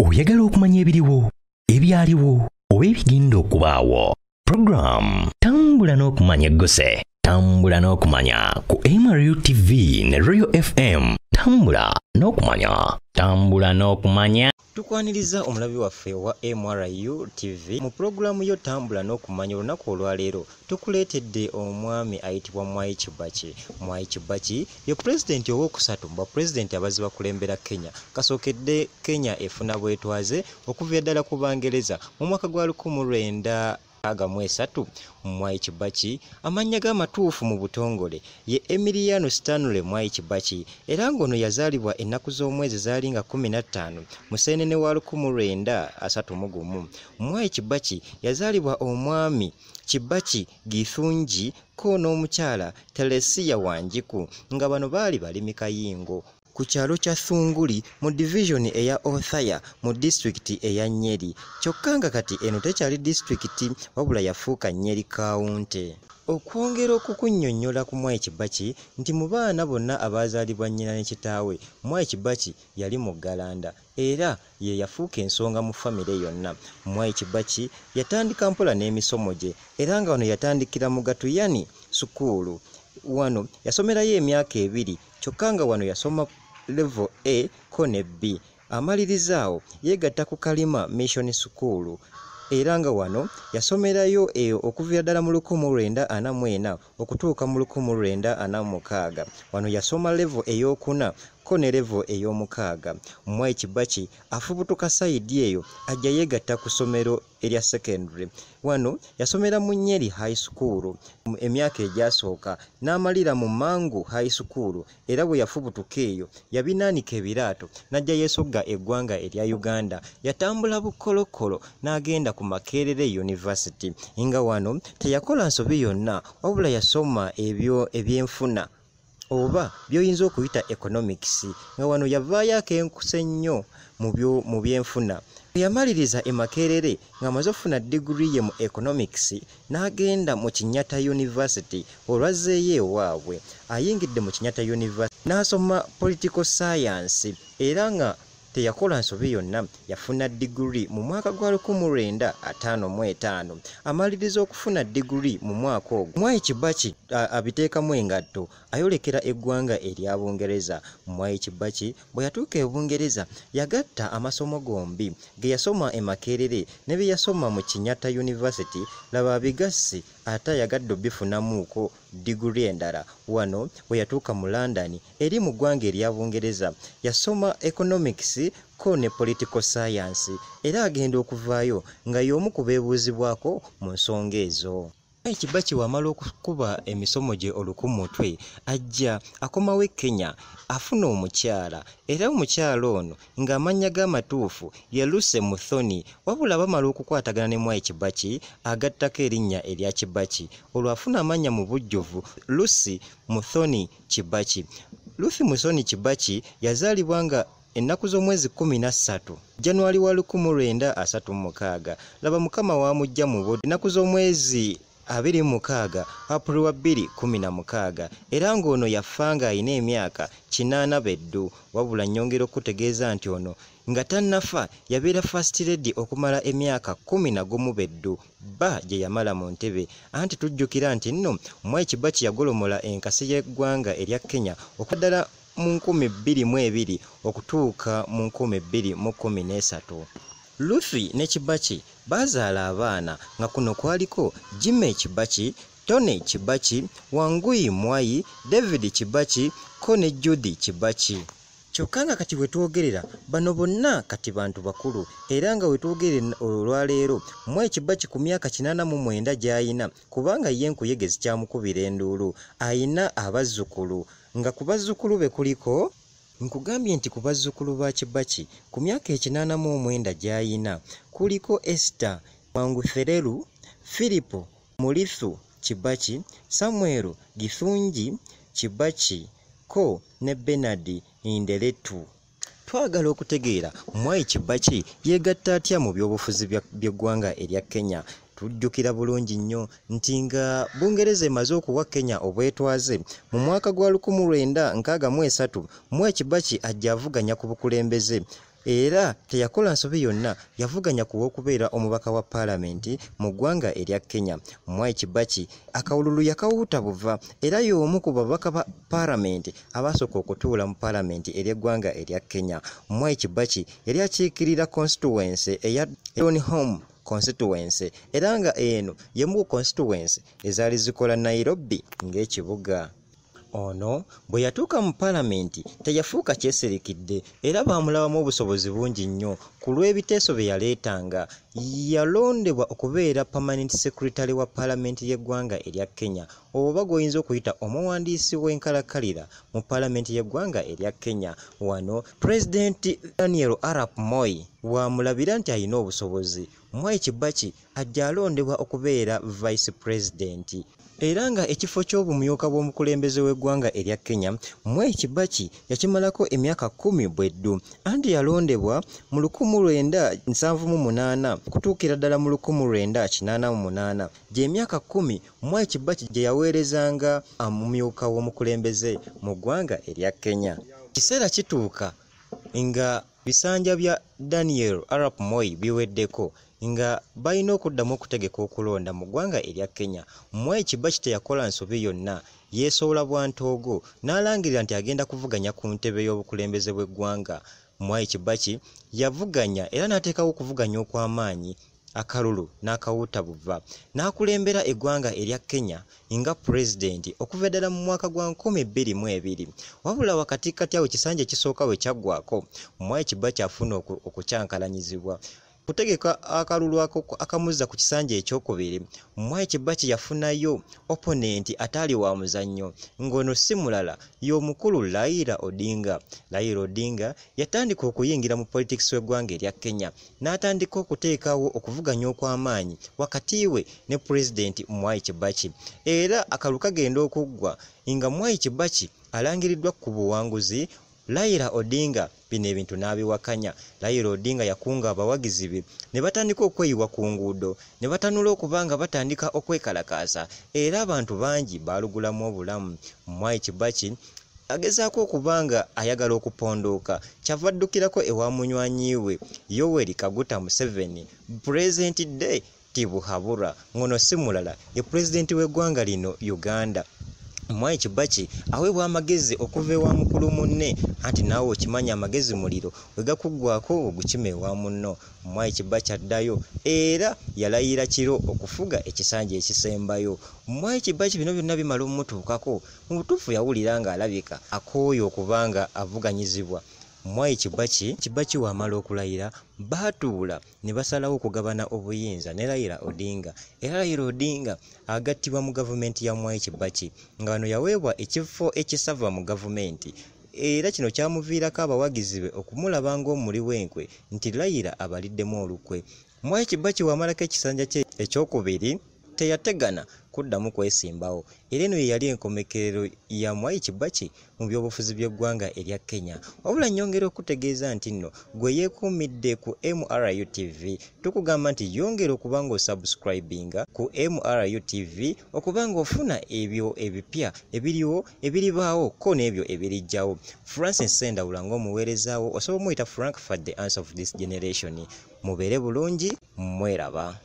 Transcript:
Oyagala okumanya ebiriwo, ebyaliwo, oba ebigenda okubaawo. Program Tambula n'okumanya eggose. Tambula n'okumanya ku MRU TV ne Royal FM. Tambula n'okumanya. Tambula n'okumanya. Tukwaniriza omulabi waffe wa MRU TV mu programu yo Tambula n'okumanya olunaku olwaleero tukuleetedde omwami ayitibwa Mwai Kibakii. Mwai Kibakii ye president ow'okusatu mu bapresidenti abazi bakulembera Kenya. Kasookedde Kenya efuna bwetwaze okuva ddala ku Bangereza mu mwaka gwa 1963. Mwai Kibakii amannya g'amatuufu mu butongole ye Emiliano Stanley Mwai Kibakii era ng'ono yazaalibwa ennaku z'omwezi zaali nga 15 Museenene wa 1931. Mwai Kibakii yazaalibwa omwami Kibakii Gifungi ko n'omukyala Teresia Wanjiku nga bano baali balimi kayingo ku kyalo kya Thunguli mu division eya Othaya mu district eya Nyeri. Kyokka nga kati eno tekyali district wabula yafuuka Nyeri County. Okwongera okukunnyonnyola ku Mwai Kibakii nti mu baana bonna abaazaalibwa nnyina ne kitaawe, Mwai Kibakii yali muggalanda era ye yafuuka ensonga mu famire yonna. Mwai Kibakii yatandika mpola n'emisomo gye era nga wano yatandikira mu Gatuyani sukuulu. Wano yasomerayo emyaka 2 kyokka nga wano yasoma level A ko ne B. Amaliriza yeegatta ku Kalima Mission School era nga wano yasomerayo eyo okuva ddala mu 1944 okutuuka mu 1946. Wano yasoma level ey'okuna ko ne level ey'omukaaga. Mwai Kibakii afubutuka sayidi eyo ajja yeegatta ku ssomero erya secondary. Wano yasomera mu Nyeri High School emyaka egyasooka n'amalira mu Mangu High School era bwe yafubutuka eyo yabinaanika ebiraato n'ajja yeesogga eggwanga erya Uganda. Yatambula bukolokolo n'agenda ku Makerere University nga wano teyakola nsobi yonna wabula yasoma ebyo ebyenfuna oba byoyinza okuyita economics nga wano yavaayo akenkuse nnyo mu byenfuna. Yamaliriza e Makerere nga amaze okufuna degree ye mu economics n'agenda mu Kenyatta University olwazzeeyo ewaabwe. Ayingidde mu Kenyatta University n'asoma political science era nga teyakola nsobi yonna. Yafuna degree mu mwaka gwa 1955. Amaliriza okufuna degree mu mwaka ogwo Mwai Kibakii abiteekamu engatto ayolekera eggwanga erya Bungereza. Mwai Kibakii bwe yatuuka e Bungereza yagatta amasomo gombi ge yasoma e Makerere ne bye yasoma mu Kenyatta University. Laba bigassi ate yagadde obifunamuuko degree endala. Wano bwe yatuuka mu London eri mu ggwanga erya Bungereza yasoma economics ko ne political science era agenda okuvaayo nga y'omu ku beebuuzibwako mu nsonga ezo. Mwai Kibakii wamala okukuba emisomo gye olukumutwe ajja akomawo e Kenya afuna omukyala era omukyala ono ng'amannya g'amatuufu ye Lucy Muthoni wabula bamala okukwatagana ne Mwai Kibakii agattako erinnya erya Kibakii olwo afuna amannya mu bujjuvu Lucy Muthoni Kibakii. Lucy Muthoni Kibakii yazaalibwa nga ennaku z'omwezi 13 January wa 1936. Laba mukama wamujja mu bo ennaku z'omwezi 26 April wa 2016 era ng'ono yafa nga alina emyaka 80 beddu. Wabula nnyongera okutegeeza nti ono nga tannafa yabeera first lady okumala emyaka 11 beddu bba gye yamala mu ntebe. Anti tujjukira nti nno Mwai Kibakii yagolomola enkasi y'eggwanga erya Kenya okuddala mu 2022 okutuuka mu 2013. Lucy ne Kibakii bazaala abaana nga kuno kwaliko Jimmy Kibakii, Tony Kibakii, Wangui Mwai, David Kibakii ko ne Judy Kibakii. Kyokka nga kati wetwogerera bano bonna kati bantu bakulu era nga wetwogerera olwaleero Mwai Kibakii ku myaka 89 gy'ayina kubanga ye nkuyege zikyamukubira enduulu ayina abazzukulu nga ku bazzukulu be kuliko nkugambye nti ku bazzukulu ba Kibakii ku myaka 89 gy'ayina kuliko Esther Wanguthereru, Filipo Mulithu Kibakii, Samuel Gifungi Kibakii ko ne Bernard Indeletu. Twagala okutegeera Mwai Kibakii yeegatta atya mu by'obufuzi by'eggwanga erya Kenya. Tujjukira bulungi nnyo nti nga Bungereza emaze okuwa Kenya obwetwaze mu mwaka gwa 1963 Mwai Kibakii ajja avuganya ku bukulembeze era teyakola nsobi yonna yavuganya ku okubeera omubaka wa paalamenti mu ggwanga erya Kenya. Mwai Kibakii akawululu yakawuuta buva era y'omu ku babaka ba paalamenti abasooka okutuula mu paalamenti ery'eggwanga erya Kenya. Mwai Kibakii yali akiikirira constituency eya Home constituency era nga eno yemu constituency ezaali zikola Nairobi ng'ekibuga. Ono bwe yatuuka mu paalamenti teyafuuka kyeserikidde era baamulabamu obusobozi bungi nnyo ku lw'ebiteeso bye yaleetanga. Yalondebwa okubeera permanent secretary wa paalamenti y'eggwanga erya Kenya oba gw'oyinza okuyita omuwandiisi w'enkalakkalira mu paalamenti y'eggwanga erya Kenya. Wano Pulezidenti Daniel Arap Moi wamulabira nti alina obusobozi. Mwai Kibakii ajja alondebwa okubeera vice president. Era nga ekifo ky'obumyuka bw'omukulembeze w'eggwanga erya Kenya, Mwai Kibakii yakimalako emyaka 10 bweddu, anti yalondebwa mu 1978 kutuukira ddala mu 1988. Gy'emyaka 10 Mwai Kibakii gye yaweerezanga omumyuka w'omukulembeze mu ggwanga erya Kenya. Kiseera kituuka nga bisanja bya Daniel Arap Moi biweddeko nga balina okuddamu okutegeka okulonda mu ggwanga erya Kenya. Mwai Kibakii teyakola nsobi yonna, yeesoola bwantoogo n'alangirira nti agenda kuvuganya ku ntebe y'obukulembeze bw'eggwanga. Mwai Kibakii yavuganya era n'ateekawo okuvuganya okw'amaanyi akalulu n'akawuuta buva, n'akulembera eggwanga erya Kenya nga pulezidenti okuva ddala mu mwaka gwa 2022. Wabula wakati awo ekisanja ekisooka we kyaggwako, Mwai Kibakii afuna okukyankalanyizibwa kutegeka akalulu akamuzza ku kisanja ekyokubiri. Mwai Kibakii yafunayo opponent ataali wa muzannyo ng'ono si mulala y'omukulu Raila Odinga. Raila Odinga yatandika okuyingira mu politics w'eggwanga erya Kenya n'atandika okuteekawo okuvuganya okw'amaanyi wakati we ne Pulezidenti Mwai Kibakii, era akalu kagenda okuggwa nga Mwai Kibakii alangiriddwa ku buwanguzi. Raila Odinga bino ebintu n'abiwakanya. Raila Odinga yakunga abawagizi be ne batandika okweyiwa ku nguudo, ne batanula okuba nga batandika okwekalakaasa, era abantu bangi baalugulamu obulamu. Mwai Kibakii agezaako okuba nga ayagala okupondooka, kyava addukirako ewa munywanyi we Yoweri Kaguta Museveni, Pulezidenti de Tibuhaburwa, ngono si mulala ye pulezidenti w'eggwanga lino Uganda. Mwai Kibakii aweebwa amagezi okuva ewa mukulu munne, anti naawe okimanya amagezi muliro we gakuggwako ogukima ewa munno. Mwai Kibakii addayo era yalayira kiro okufuga ekisanja ekisembayo. Mwai Kibakii bino byonna bimala omutuukako, mu butuufu yawulira nga alabika akooye okubanga avuganyizibwa. Mwai Kibakii wamala okulayira baatuula ne basalawo okugabana obuyinza ne Raila Odinga, era Raila Odinga agattibwa mu gavumenti ya Mwai Kibakii nga wano yaweebwa ekifo ekisava mu gavumenti, era kino kyamuviirako abawagizi be okumulaba ng'omuli w'enkwe nti Raila abaliddemu olukwe. Mwai Kibakii wamalako ekisanja kye ekyokubiri teyategana kuddamu kwesimbawo, era eno ye yali enkomekerero ya Mwai Kibakii mu byobufuzi by'eggwanga erya Kenya. Wabula nnyongera okutegeeza nti nno gwe yeekuumidde ku MRU TV, tukugamba nti yongera okuba ng'osubscribinga ku MRU TV okuba ng'ofuna ebyo ebipya ebiriwo ebiribaawo ko n'ebyo ebirijjawo. Francis Sendawula ng'omuweerezaawo, osobola omuyita Frank for the answer of this generation. Mubeere bulungi, mweraba.